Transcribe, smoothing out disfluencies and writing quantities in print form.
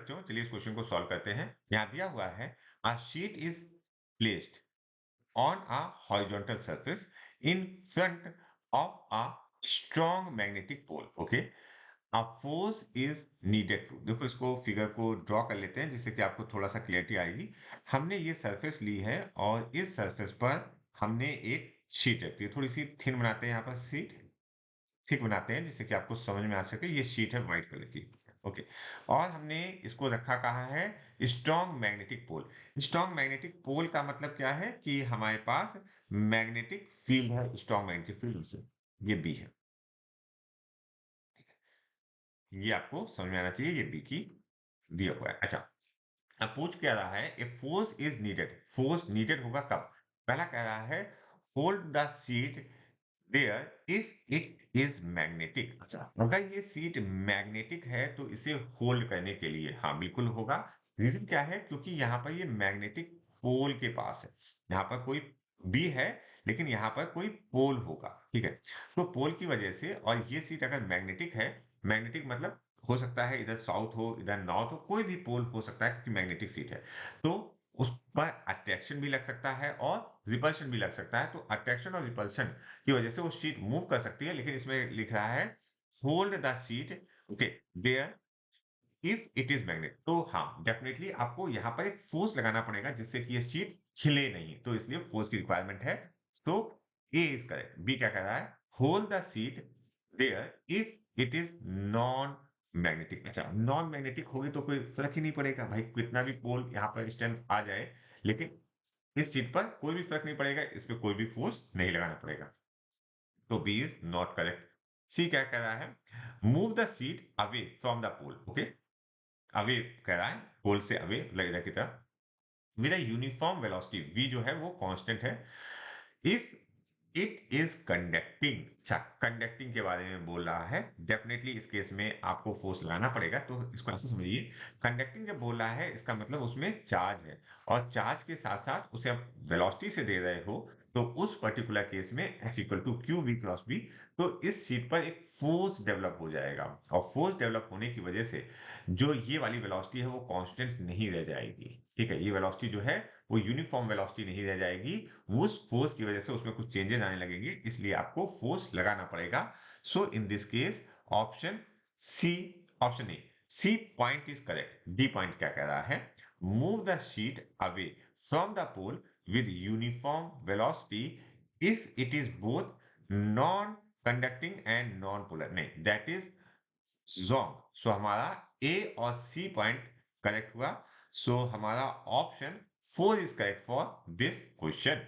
बच्चों, चलिए इस क्वेश्चन को सॉल्व करते हैं। यहाँ दिया हुआ है, a sheet is placed on a horizontal surface in front of a strong magnetic pole. Okay, a force is needed to, देखो इसको फिगर को ड्रॉ कर लेते हैं जिससे कि आपको थोड़ा सा क्लियरिटी आएगी। हमने ये सरफेस ली है और इस सरफेस पर हमने एक शीट रखी है, थोड़ी सी थिन बनाते हैं यहाँ पर शीट, ठीक बनाते हैं जिससे कि आपको समझ में आ सके। ये शीट है व्हाइट कलर की। ओके, और हमने इसको रखा कहाँ है, strong magnetic pole. Strong magnetic pole का मतलब क्या है कि हमारे पास मैग्नेटिक फील्ड है, स्ट्रॉन्ग मैग्नेटिक फील्ड से ये बी है। ये आपको समझ में आना चाहिए, ये बी की दिया हुआ है। अच्छा, अब पूछ क्या रहा है, a force is needed. Force needed होगा कब? पहला कह रहा है, hold the seat there if it is magnetic. अच्छा, अगर ये सीट मैग्नेटिक है तो इसे होल्ड करने के लिए हाँ बिल्कुल होगा। रीजन क्या है, क्योंकि यहाँ पर ये मैग्नेटिक पोल के पास है। यहाँ पर कोई बी है लेकिन यहाँ पर कोई पोल होगा, ठीक है। तो पोल की वजह से, और ये सीट अगर मैग्नेटिक है, मैग्नेटिक मतलब हो सकता है इधर साउथ हो इधर नॉर्थ हो, कोई भी पोल हो सकता है क्योंकि मैग्नेटिक सीट है। तो उस पर अट्रैक्शन भी लग सकता है और रिपल्शन भी लग सकता है। तो अट्रैक्शन और रिपल्शन की वजह से वो शीट मूव कर सकती है, लेकिन इसमें लिख रहा है hold the sheet okay there if it is magnet. तो हाँ डेफिनेटली आपको यहाँ पर एक फोर्स लगाना पड़ेगा जिससे कि ये शीट हिले नहीं, तो इसलिए फोर्स की रिक्वायरमेंट है। तो ए इज करेक्ट। बी क्या कह रहा है, hold the sheet there if it is non magnetic. अच्छा, नॉन मैग्नेटिक होगी तो कोई फर्क ही नहीं पड़ेगा भाई, कितना भी पोल यहाँ पर स्ट्रेंथ आ जाए, लेकिन इस चीज पर कोई भी फर्क नहीं पड़ेगा, इस पे कोई भी फोर्स नहीं लगाना पड़ेगा। तो B is not correct. C क्या कह रहा है, move the seat away from the pole. Okay, away कह रहा है, पोल से अवे मतलब इधर की तरफ, with a uniform velocity. V जो है वो कांस्टेंट है। If it is conducting. अच्छा, कंडक्टिंग के बारे में बोल रहा है, डेफिनेटली इस केस में आपको फोर्स लगाना पड़ेगा। तो इसको ऐसे समझिए, कंडक्टिंग जब बोल रहा है इसका मतलब उसमें चार्ज है, और चार्ज के साथ साथ उसे आप वेलोसिटी से दे रहे हो, तो उस पर्टिकुलर केस में F equal to Q V cross B. तो इस शीट पर एक फोर्स डेवलप हो जाएगा, और फोर्स डेवलप होने की वजह से जो ये वाली वेलोसिटी है वो कांस्टेंट नहीं रह जाएगी, ठीक है। ये वेलोसिटी जो है वो यूनिफॉर्म वेलोसिटी नहीं रह जाएगी, उस फोर्स की वजह से उसमें कुछ चेंजेस आने लगेंगे, इसलिए आपको फोर्स लगाना पड़ेगा। So in this case option C, option A, C point is correct. D point क्या कह रहा है, move the sheet away from the pole with uniform velocity if it is both non conducting and non polar. नहीं, that is wrong. So हमारा A और C point correct हुआ। So हमारा option four is correct for this question.